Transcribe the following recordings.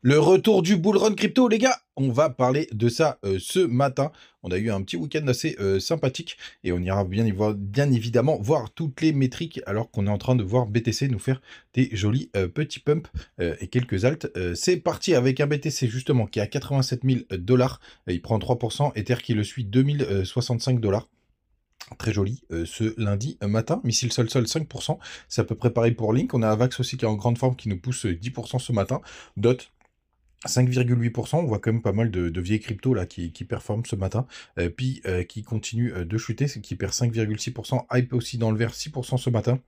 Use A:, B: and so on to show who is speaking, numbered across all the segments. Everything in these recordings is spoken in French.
A: Le retour du bull run crypto, les gars, on va parler de ça ce matin. On a eu un petit week-end assez sympathique et on ira bien évidemment voir toutes les métriques alors qu'on est en train de voir BTC nous faire des jolis petits pumps et quelques alts. C'est parti avec un BTC justement qui est à 87 000 $. Il prend 3%, Ether qui le suit 2065 $. Très joli ce lundi matin. Missile Sol 5%. C'est à peu près pareil pour Link. On a Avax aussi qui est en grande forme qui nous pousse 10% ce matin. DOT 5,8%, on voit quand même pas mal de vieilles cryptos là qui performent ce matin, puis qui continue de chuter, qui perd 5,6%, Hype aussi dans le vert 6% ce matin.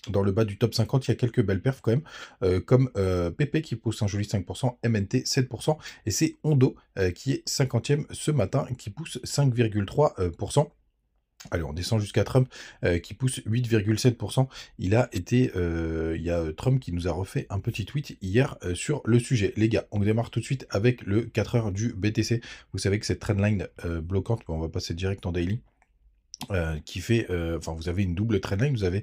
A: Dans le bas du top 50, il y a quelques belles perfs quand même, comme PP qui pousse un joli 5%, MNT 7%, et c'est Ondo qui est 50e ce matin, qui pousse 5,3%. Allez, on descend jusqu'à Trump qui pousse 8,7%. Il y a Trump qui nous a refait un petit tweet hier sur le sujet. Les gars, on démarre tout de suite avec le 4 heures du BTC. Vous savez que cette trendline bloquante, on va passer direct en daily. Qui fait, enfin vous avez une double trendline, vous avez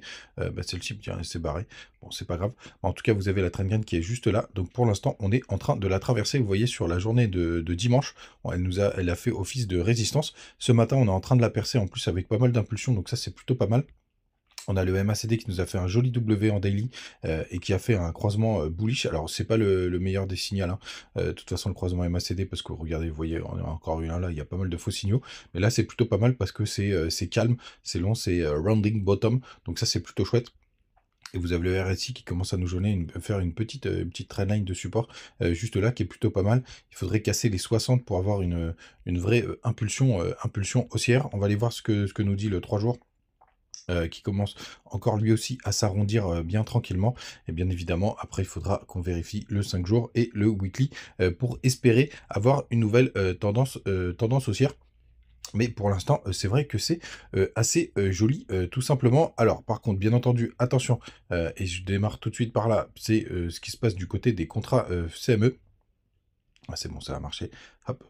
A: celle-ci, tiens, elle s'est barrée, bon c'est pas grave, en tout cas vous avez la trendline qui est juste là, donc pour l'instant on est en train de la traverser, vous voyez sur la journée de dimanche, bon, elle a fait office de résistance, ce matin on est en train de la percer en plus avec pas mal d'impulsions, donc ça c'est plutôt pas mal. On a le MACD qui nous a fait un joli W en daily et qui a fait un croisement bullish. Alors, c'est pas le meilleur des signaux. Hein. De toute façon, le croisement MACD, parce que regardez, vous voyez, on a encore eu un là, il y a pas mal de faux signaux. Mais là, c'est plutôt pas mal parce que c'est calme, c'est long, c'est rounding bottom. Donc ça, c'est plutôt chouette. Et vous avez le RSI qui commence à nous faire une petite trendline de support juste là, qui est plutôt pas mal. Il faudrait casser les 60 pour avoir une vraie impulsion haussière. On va aller voir ce que nous dit le 3 jours. Qui commence encore lui aussi à s'arrondir bien tranquillement. Et bien évidemment, après, il faudra qu'on vérifie le 5 jours et le weekly pour espérer avoir une nouvelle tendance haussière. Mais pour l'instant, c'est vrai que c'est assez joli, tout simplement. Alors, par contre, bien entendu, attention, et je démarre tout de suite par là, c'est ce qui se passe du côté des contrats CME. Ah, c'est bon, ça a marché. Hop,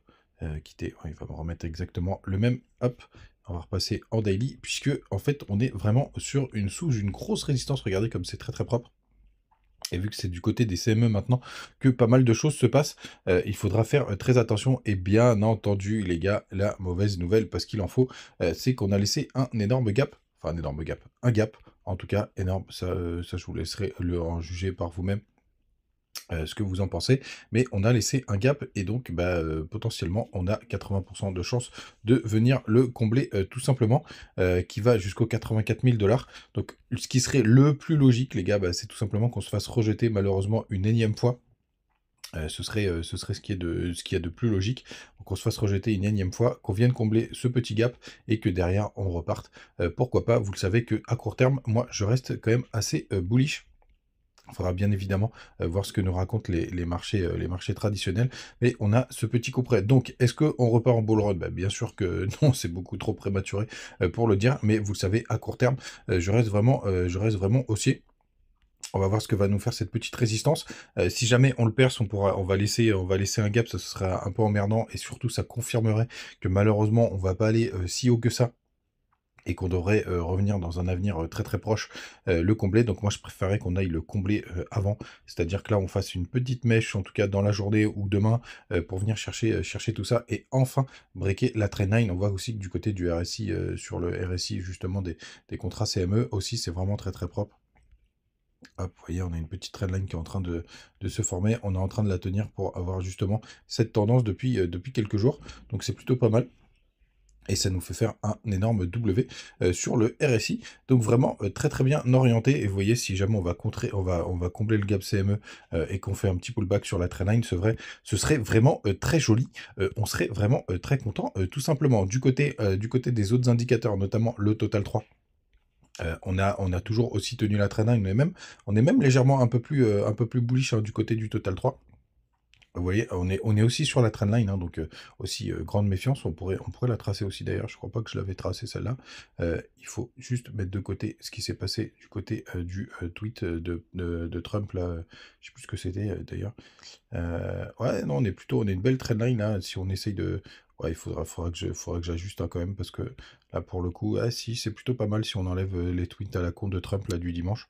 A: quitter. Ouais, il va me remettre exactement le même. Hop, on va repasser en daily, puisque en fait, on est vraiment sous une grosse résistance. Regardez comme c'est très très propre. Et vu que c'est du côté des CME maintenant que pas mal de choses se passent, il faudra faire très attention. Et bien entendu, les gars, la mauvaise nouvelle, parce qu'il en faut, c'est qu'on a laissé un énorme gap. Enfin, un énorme gap. Un gap, en tout cas, énorme. Ça je vous laisserai en juger par vous-même. Ce que vous en pensez, mais on a laissé un gap et donc potentiellement on a 80% de chances de venir le combler tout simplement, qui va jusqu'aux 84 000 $. Donc ce qui serait le plus logique les gars, c'est tout simplement qu'on se fasse rejeter malheureusement une énième fois. Ce serait ce qu'il y a de plus logique, donc on se fasse rejeter une énième fois, qu'on vienne combler ce petit gap et que derrière on reparte. Pourquoi pas, vous le savez que à court terme, moi je reste quand même assez bullish. Il faudra bien évidemment voir ce que nous racontent les marchés traditionnels. Mais on a ce petit coup près. Donc, est-ce qu'on repart en bull run? Bien sûr que non, c'est beaucoup trop prématuré pour le dire. Mais vous le savez, à court terme, je reste vraiment haussier. On va voir ce que va nous faire cette petite résistance. Si jamais on le perce, on va laisser un gap. Ça, ce sera un peu emmerdant. Et surtout, ça confirmerait que malheureusement, on va pas aller si haut que ça et qu'on devrait revenir dans un avenir très très proche le combler. Donc moi je préférerais qu'on aille le combler avant, c'est-à-dire que là on fasse une petite mèche en tout cas dans la journée ou demain pour venir chercher tout ça et enfin breaker la trendline. On voit aussi que du côté du RSI, sur le RSI justement des contrats CME aussi c'est vraiment très très propre. Hop, vous voyez, on a une petite trendline qui est en train de se former. On est en train de la tenir pour avoir justement cette tendance depuis quelques jours. Donc c'est plutôt pas mal. Et ça nous fait faire un énorme W sur le RSI. Donc vraiment très très bien orienté. Et vous voyez, si jamais on va combler le gap CME et qu'on fait un petit pullback sur la trendline, ce serait vraiment très joli. On serait vraiment très content, tout simplement. Du côté des autres indicateurs, notamment le Total 3. On a toujours aussi tenu la trendline. On est même légèrement un peu plus bullish du côté du Total 3. Vous voyez, on est aussi sur la trendline, hein, donc aussi grande méfiance. On pourrait la tracer aussi d'ailleurs. Je crois pas que je l'avais tracée celle-là. Il faut juste mettre de côté ce qui s'est passé du côté du tweet de Trump là. Je sais plus ce que c'était d'ailleurs. Ouais, non, on est une belle trendline là. Si on essaye de, ouais, faudra que j'ajuste hein, quand même parce que là pour le coup, ah si, c'est plutôt pas mal si on enlève les tweets à la con de Trump là du dimanche.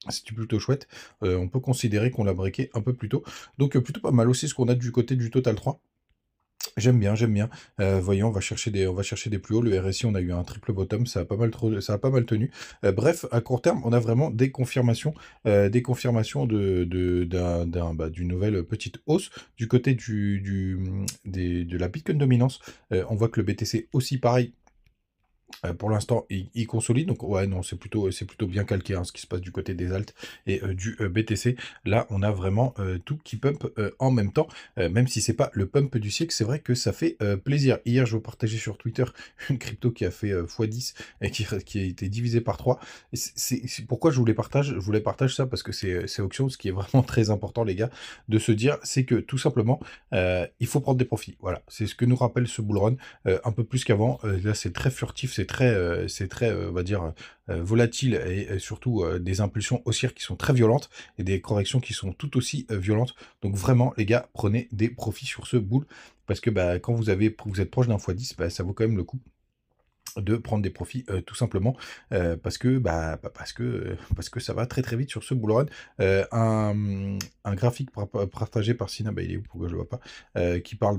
A: C'est plutôt chouette. On peut considérer qu'on l'a breaké un peu plus tôt. Donc plutôt pas mal aussi ce qu'on a du côté du Total 3. J'aime bien, j'aime bien. Voyons, on va chercher des plus hauts. Le RSI, on a eu un triple bottom, ça a pas mal tenu. Bref, à court terme, on a vraiment des confirmations d'une nouvelle petite hausse. Du côté de la Bitcoin dominance, on voit que le BTC aussi pareil. Pour l'instant, il consolide, donc ouais, non, c'est plutôt bien calqué, hein, ce qui se passe du côté des alts et du BTC. Là, on a vraiment tout qui pump en même temps, même si c'est pas le pump du siècle, c'est vrai que ça fait plaisir. Hier, je vous partageais sur Twitter une crypto qui a fait x10 et qui a été divisée par 3. C'est pourquoi je vous les partage. Je vous les partage ça parce que c'est Auction, ce qui est vraiment très important, les gars, de se dire, c'est que tout simplement, il faut prendre des profits. Voilà, c'est ce que nous rappelle ce bull run. Un peu plus qu'avant. Là, c'est très furtif, c'est très, on va dire, volatile et surtout des impulsions haussières qui sont très violentes et des corrections qui sont tout aussi violentes. Donc vraiment, les gars, prenez des profits sur ce bull parce que bah, quand vous êtes proche d'un x10, bah, ça vaut quand même le coup de prendre des profits tout simplement parce que ça va très très vite sur ce bull run. Un graphique partagé par Sina, bah, il est où, pourquoi je le vois pas, qui parle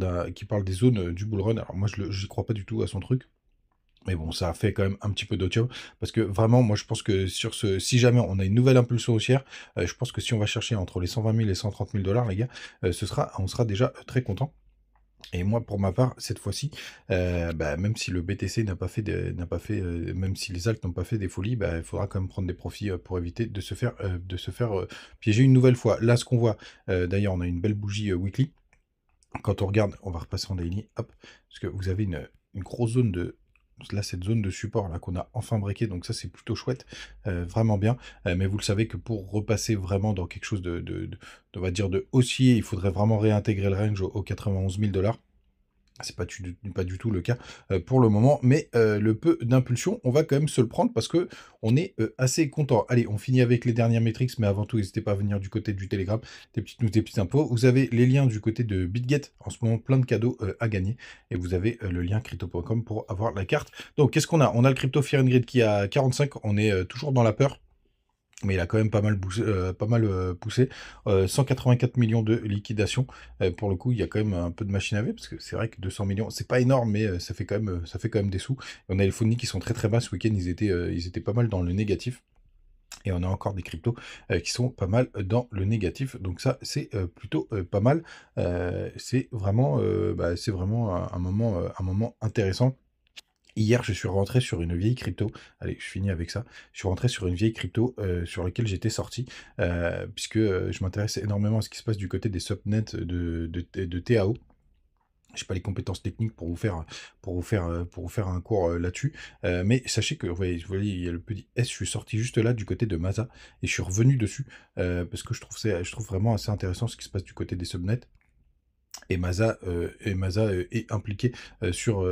A: des zones du bull run. Alors moi j'y crois pas du tout à son truc. Mais bon, ça a fait quand même un petit peu d'auto, parce que vraiment, moi je pense que si jamais on a une nouvelle impulsion haussière, je pense que si on va chercher entre les 120 000 et 130 000 $, les gars, on sera déjà très content. Et moi, pour ma part, cette fois-ci, bah, même si le BTC même si les alts n'ont pas fait des folies, bah, il faudra quand même prendre des profits pour éviter de se faire piéger une nouvelle fois. Là, ce qu'on voit, d'ailleurs, on a une belle bougie weekly. Quand on regarde, on va repasser en daily, hop, parce que vous avez une grosse zone cette zone de support là qu'on a enfin breaké, donc ça c'est plutôt chouette, vraiment bien. Mais vous le savez que pour repasser vraiment dans quelque chose on va dire de haussier, il faudrait vraiment réintégrer le range aux 91 000 $. C'est pas du tout le cas pour le moment, mais le peu d'impulsion, on va quand même se le prendre parce que on est assez content. Allez, on finit avec les dernières métriques, mais avant tout, n'hésitez pas à venir du côté du Telegram, des petites news, des petits infos. Vous avez les liens du côté de BitGet, en ce moment, plein de cadeaux à gagner, et vous avez le lien crypto.com pour avoir la carte. Donc, qu'est-ce qu'on a? On a le Crypto Fear and Greed qui a 45, on est toujours dans la peur. Mais il a quand même pas mal poussé. 184 millions de liquidation. Pour le coup, il y a quand même un peu de machine à laver, parce que c'est vrai que 200 millions, c'est pas énorme, mais ça fait quand même des sous. Et on a les fonds qui sont très très bas ce week-end, ils étaient pas mal dans le négatif. Et on a encore des cryptos qui sont pas mal dans le négatif. Donc ça, c'est plutôt pas mal. C'est vraiment un moment intéressant. Hier, je suis rentré sur une vieille crypto. Allez, je finis avec ça. Je suis rentré sur une vieille crypto sur laquelle j'étais sorti, puisque je m'intéresse énormément à ce qui se passe du côté des subnets de TAO. Je n'ai pas les compétences techniques pour vous faire un cours là-dessus. Mais sachez que, vous voyez, il y a le petit S, je suis sorti juste là du côté de Maza et je suis revenu dessus parce que je trouve vraiment assez intéressant ce qui se passe du côté des subnets. Et Maza est impliqué sur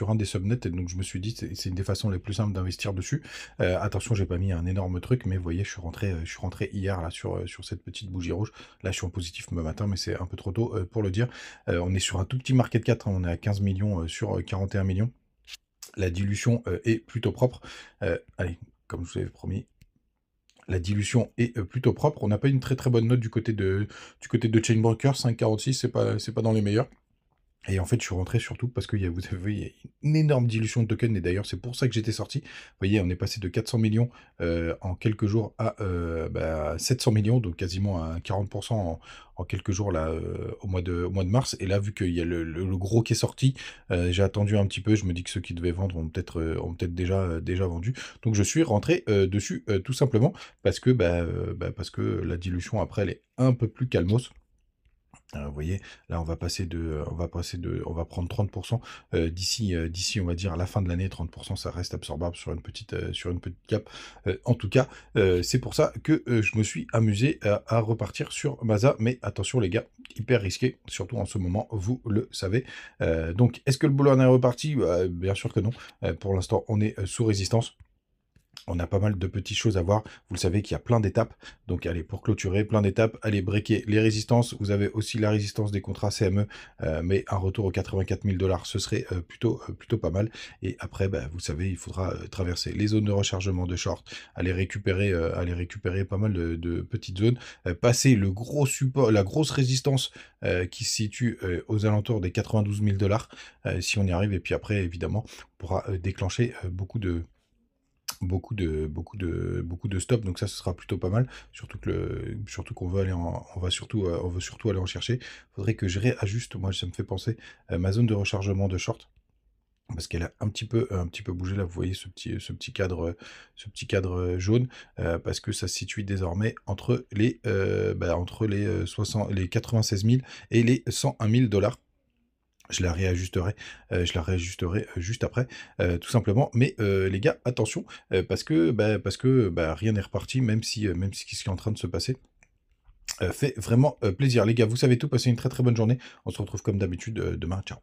A: un des subnets, et donc je me suis dit c'est une des façons les plus simples d'investir dessus. Attention, j'ai pas mis un énorme truc, mais vous voyez, je suis rentré hier là sur cette petite bougie rouge. Là, je suis en positif ce matin, mais c'est un peu trop tôt pour le dire. On est sur un tout petit market cap, hein, on est à 15 millions sur 41 millions. La dilution est plutôt propre. Allez, comme je vous avais promis. La dilution est plutôt propre. On n'a pas une très très bonne note du côté de Chainbroker, 5,46, c'est pas dans les meilleurs. Et en fait, je suis rentré surtout parce qu'il y a, vous avez, il y a une énorme dilution de tokens, et d'ailleurs, c'est pour ça que j'étais sorti. Vous voyez, on est passé de 400 millions en quelques jours à 700 millions, donc quasiment à 40% en quelques jours là, au mois de mars. Et là, vu qu'il y a le gros qui est sorti, j'ai attendu un petit peu. Je me dis que ceux qui devaient vendre ont peut-être déjà vendu. Donc, je suis rentré dessus tout simplement parce que, parce que la dilution après, elle est un peu plus calmos. Vous voyez, là, on va prendre 30% d'ici, on va dire, à la fin de l'année. 30%, ça reste absorbable sur une petite cap. En tout cas, c'est pour ça que je me suis amusé à repartir sur Maza. Mais attention, les gars, hyper risqué, surtout en ce moment, vous le savez. Donc, est-ce que le bull run est reparti? Bien sûr que non. Pour l'instant, on est sous résistance. On a pas mal de petites choses à voir. Vous le savez qu'il y a plein d'étapes. Donc, allez, pour clôturer, plein d'étapes. Allez, breaker les résistances. Vous avez aussi la résistance des contrats CME, mais un retour aux 84 000 $, ce serait plutôt pas mal. Et après, bah, vous savez, il faudra traverser les zones de rechargement de short, aller récupérer pas mal de petites zones, passer le gros support, la grosse résistance qui se situe aux alentours des 92 000 $, si on y arrive. Et puis après, évidemment, on pourra déclencher beaucoup de stops, donc ça ce sera plutôt pas mal, surtout qu'on veut aller on veut surtout aller en chercher. Faudrait que je réajuste, moi ça me fait penser, ma zone de rechargement de short, parce qu'elle a un petit peu bougé là, vous voyez ce petit cadre jaune, parce que ça se situe désormais entre les 96 000 et les 101 000 $. Je la réajusterai juste après, tout simplement. Mais les gars, attention, parce que rien n'est reparti, même si ce qui est en train de se passer fait vraiment plaisir. Les gars, vous savez tout, passez une très très bonne journée. On se retrouve comme d'habitude demain. Ciao.